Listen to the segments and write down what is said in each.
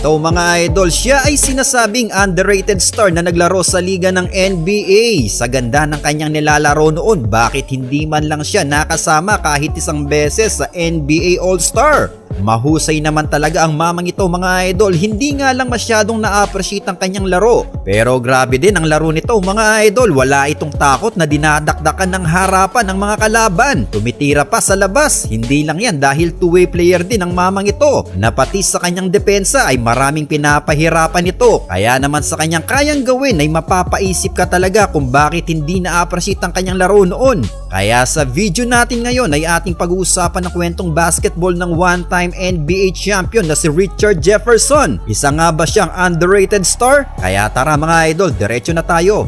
Ito mga idol, siya ay sinasabing underrated star na naglaro sa liga ng NBA. Sa ganda ng kanyang nilalaro noon, bakit hindi man lang siya nakasama kahit isang beses sa NBA All-Star? Mahusay naman talaga ang mamang ito mga idol, hindi nga lang masyadong na-appreciate ang kanyang laro. Pero grabe din ang laro nito mga idol, wala itong takot na dinadakdakan ng harapan ng mga kalaban. Tumitira pa sa labas, hindi lang yan dahil two-way player din ang mamang ito, na pati sa kanyang depensa ay maraming pinapahirapan ito. Kaya naman sa kanyang kayang gawin ay mapapaisip ka talaga kung bakit hindi na-appreciate ang kanyang laro noon. Kaya sa video natin ngayon ay ating pag-uusapan ng kwentong basketball ng one-time NBA champion na si Richard Jefferson. Isa nga ba siyang underrated star? Kaya tara mga idol, diretso na tayo.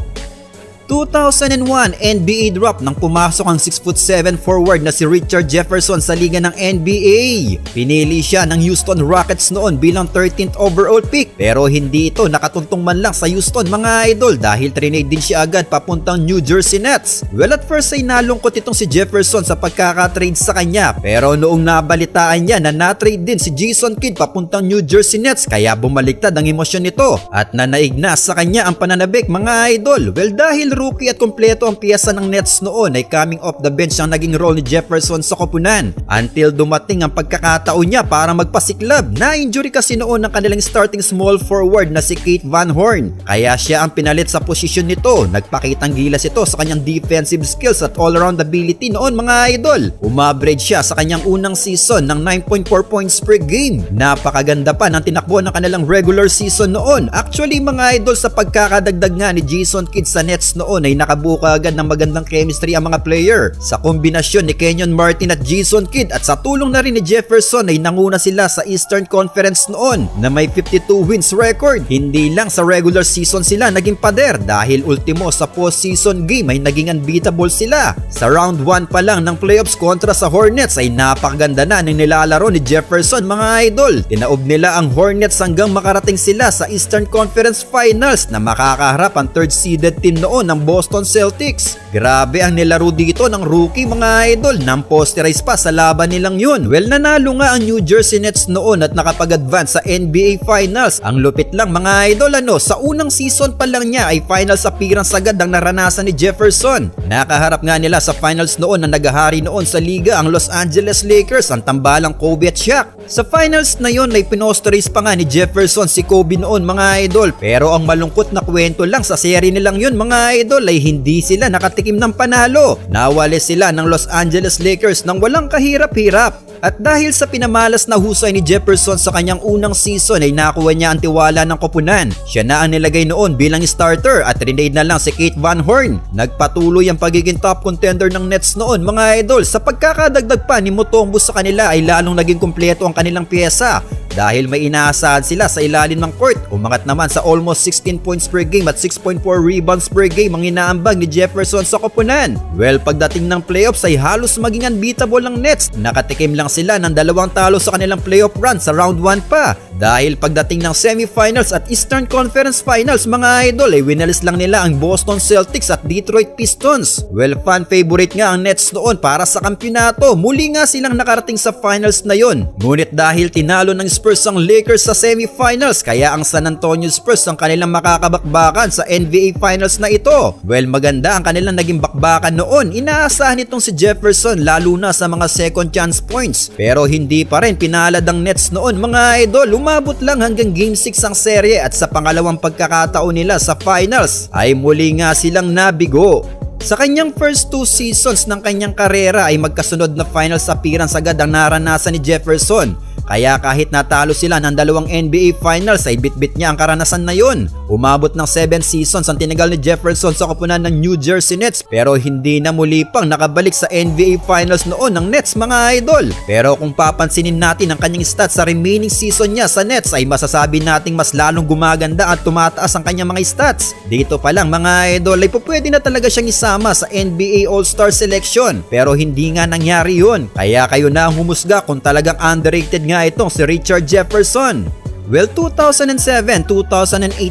2001 NBA draft nang pumasok ang 6'7" forward na si Richard Jefferson sa liga ng NBA. Pinili siya ng Houston Rockets noon bilang 13th overall pick, pero hindi ito nakatuntong man lang sa Houston mga idol dahil trinade din siya agad papuntang New Jersey Nets. Well, at first ay nalungkot itong si Jefferson sa pagkakatrade sa kanya, pero noong nabalitaan niya na na-trade din si Jason Kidd papuntang New Jersey Nets, kaya bumaliktad ang emosyon nito at nanaig na sa kanya ang pananabik mga idol. Well, dahil rookie at kompleto ang piyesa ng Nets noon ay coming off the bench ang naging role ni Jefferson sa koponan until dumating ang pagkakataon niya para magpasiklab. Na-injury kasi noon ng kanilang starting small forward na si Kate Van Horn, kaya siya ang pinalit sa posisyon nito. Nagpakitang gilas ito sa kanyang defensive skills at all-around ability noon mga idol. Umaverage siya sa kanyang unang season ng 9.4 points per game. Napakaganda pa ng tinakbo ng kanilang regular season noon. Actually mga idol, sa pagkakadagdag nga ni Jason Kidd sa Nets noon ay nakabuka agad ng magandang chemistry ang mga player. Sa kombinasyon ni Kenyon Martin at Jason Kidd at sa tulong na rin ni Jefferson ay nanguna sila sa Eastern Conference noon na may 52 wins record. Hindi lang sa regular season sila naging pader dahil ultimo sa postseason game ay naging unbeatable sila. Sa round 1 pa lang ng playoffs kontra sa Hornets ay napakaganda na ng nilalaro ni Jefferson mga idol. Tinaob nila ang Hornets hanggang makarating sila sa Eastern Conference Finals na makakaharap ang third seeded team noon ng Boston Celtics. Grabe ang nilaro dito ng rookie mga idol, nang posterize pa sa laban nilang yun. Well, nanalo nga ang New Jersey Nets noon at nakapag-advance sa NBA Finals. Ang lupit lang mga idol, sa unang season pa lang niya ay finals appearance agad ang naranasan ni Jefferson. Nakaharap nga nila sa finals noon na naghahari noon sa liga ang Los Angeles Lakers, ang tambalang Kobe at Shaq. Sa finals na yon ay pinosterize pa nga ni Jefferson si Kobe noon mga idol, pero ang malungkot na kwento lang sa serie nilang yun mga idol ay hindi sila nakatikim ng panalo. Nawali sila ng Los Angeles Lakers nang walang kahirap-hirap. At dahil sa pinamalas na husay ni Jefferson sa kanyang unang season ay nakuha niya ang tiwala ng koponan. Siya na ang nilagay noon bilang starter at trinade na lang si Kate Van Horn. Nagpatuloy ang pagiging top contender ng Nets noon mga idol. Sa pagkakadagdag pa ni Mutombo sa kanila ay lalong naging kumpleto ang kanilang piyesa dahil may inaasahan sila sa ilalim ng court. Umangat naman sa almost 16 points per game at 6.4 rebounds per game ang inaambag ni Jefferson sa koponan. Well, pagdating ng playoffs ay halos maging unbeatable ng Nets. Nakatikim lang sila ng 2 talo sa kanilang playoff run sa round 1 pa. Dahil pagdating ng semifinals at Eastern Conference Finals mga idol ay winalis lang nila ang Boston Celtics at Detroit Pistons. Well, fan favorite nga ang Nets noon para sa kampyonato. Muli nga silang nakarating sa finals na yon. Ngunit dahil tinalo ng Spurs ang Lakers sa semifinals, kaya ang San Antonio Spurs ang kanilang makakabakbakan sa NBA Finals na ito. Well, maganda ang kanilang naging bakbakan noon. Inaasahan itong si Jefferson lalo na sa mga second chance points. Pero hindi pa rin pinalad ang Nets noon mga idol. Umabot lang hanggang Game 6 ang serye at sa pangalawang pagkakataon nila sa finals ay muli nga silang nabigo. Sa kanyang first 2 seasons ng kanyang karera ay magkasunod na finals appearance agad ang naranasan ni Jefferson. Kaya kahit natalo sila ng 2 NBA Finals ay bitbit niya ang karanasan na yun. Umabot ng 7 seasons ang tinagal ni Jefferson sa koponan ng New Jersey Nets, pero hindi na muli pang nakabalik sa NBA Finals noon ng Nets mga idol. Pero kung papansinin natin ang kanyang stats sa remaining season niya sa Nets ay masasabi nating mas lalong gumaganda at tumataas ang kanyang mga stats. Dito pa lang mga idol ay pwede na talaga siyang isama sa NBA All-Star selection, pero hindi nga nangyari yun. Kaya kayo na ang humusga kung talagang underrated nga itong si Richard Jefferson. Well, 2007-2008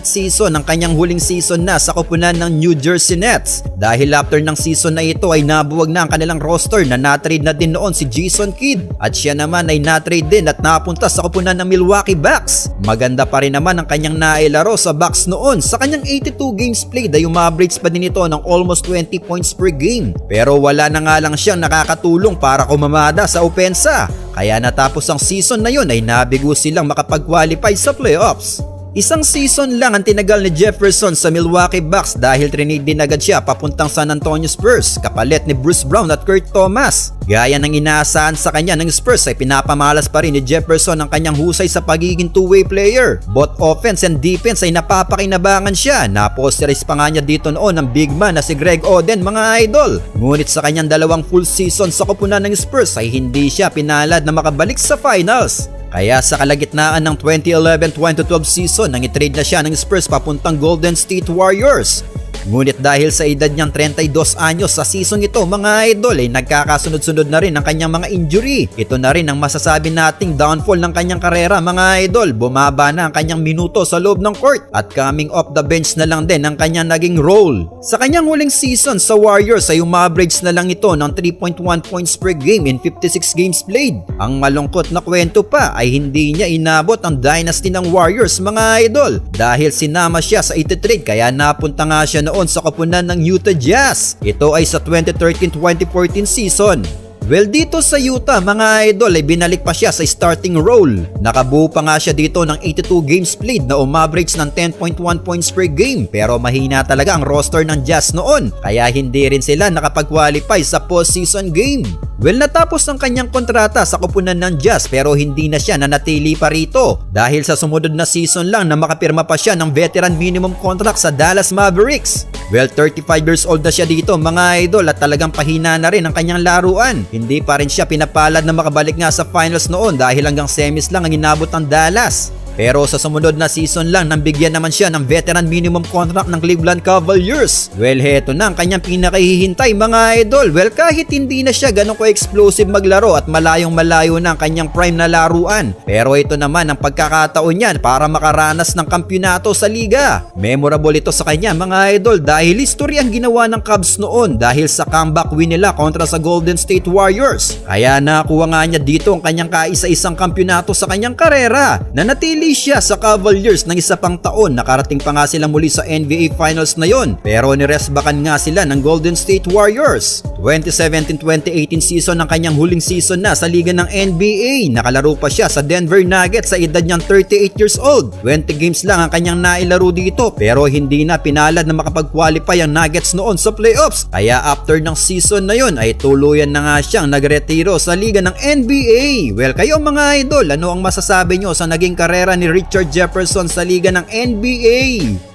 season ang kanyang huling season na sa koponan ng New Jersey Nets. Dahil after ng season na ito ay nabuwag na ang kanilang roster na natrade na din noon si Jason Kidd. At siya naman ay natrade din at napunta sa koponan ng Milwaukee Bucks. Maganda pa rin naman ang kanyang nailaro sa Bucks noon. Sa kanyang 82 games played ay umaverage pa din ito ng almost 20 points per game. Pero wala na nga lang siyang nakakatulong para kumamada sa opensa. Kaya natapos ang season na yun ay nabigo silang makapag-qualify sa playoffs. Isang season lang ang tinagal ni Jefferson sa Milwaukee Bucks dahil trinade din agad siya papuntang San Antonio Spurs kapalit ni Bruce Brown at Kurt Thomas. Gaya ng inaasahan sa kanya ng Spurs ay pinapamalas pa rin ni Jefferson ang kanyang husay sa pagiging two-way player. Both offense and defense ay napapakinabangan siya. Naposteris pa nga niya dito noon ang big man na si Greg Oden mga idol. Ngunit sa kanyang dalawang full season sa koponan ng Spurs ay hindi siya pinalad na makabalik sa finals. Kaya sa kalagitnaan ng 2011-2012 season nang itrade na siya ng Spurs papuntang Golden State Warriors. Ngunit dahil sa edad niyang 32 anyos sa season ito mga idol ay nagkakasunod-sunod na rin ang kanyang mga injury. Ito na rin ang masasabi nating downfall ng kanyang karera mga idol. Bumaba na ang kanyang minuto sa loob ng court at coming off the bench na lang din ang kanyang naging role. Sa kanyang huling season sa Warriors ay umaverage na lang ito ng 3.1 points per game in 56 games played. Ang malungkot na kwento pa ay hindi niya inabot ang dynasty ng Warriors mga idol dahil sinama siya sa ititrade kaya napunta nga siya noon sa koponan ng Utah Jazz. Ito ay sa 2013-2014 season. Well, dito sa Utah mga idol ay binalik pa siya sa starting role. Nakabuo pa nga siya dito ng 82 games played na umaverage ng 10.1 points per game pero mahina talaga ang roster ng Jazz noon kaya hindi rin sila nakapag-qualify sa postseason game. Well, natapos ang kanyang kontrata sa koponan ng Jazz pero hindi na siya nanatili pa rito dahil sa sumunod na season lang na makapirma pa siya ng veteran minimum contract sa Dallas Mavericks. Well, 35 years old na siya dito mga idol at talagang pahina na rin ang kanyang laruan. Hindi pa rin siya pinapalad na makabalik nga sa finals noon dahil hanggang semis lang ang inabot ng Dallas. Pero sa sumunod na season lang nang bigyan naman siya ng veteran minimum contract ng Cleveland Cavaliers. Well, heto na ang kanyang pinakahihintay mga idol. Well, kahit hindi na siya ganun ko-explosive maglaro at malayong malayo na ang kanyang prime na laruan. Pero ito naman ang pagkakataon niya para makaranas ng kampyonato sa liga. Memorable ito sa kanya mga idol dahil history ang ginawa ng Cavs noon dahil sa comeback win nila kontra sa Golden State Warriors. Kaya nakuha nga niya dito ang kanyang kaisa-isang kampyonato sa kanyang karera. Nanatili siya sa Cavaliers ng isa pang taon. Nakarating pa nga sila muli sa NBA Finals na yon pero niresbakan nga sila ng Golden State Warriors. 2017-2018 season ang kanyang huling season na sa liga ng NBA. Nakalaro pa siya sa Denver Nuggets sa edad niyang 38 years old. 20 games lang ang kanyang nailaro dito pero hindi na pinalad na makapag-qualify ang Nuggets noon sa playoffs. Kaya after ng season na yon ay tuluyan na nga siyang nagretiro sa liga ng NBA. Well, kayo mga idol, ano ang masasabi nyo sa naging karera ni Richard Jefferson sa liga ng NBA?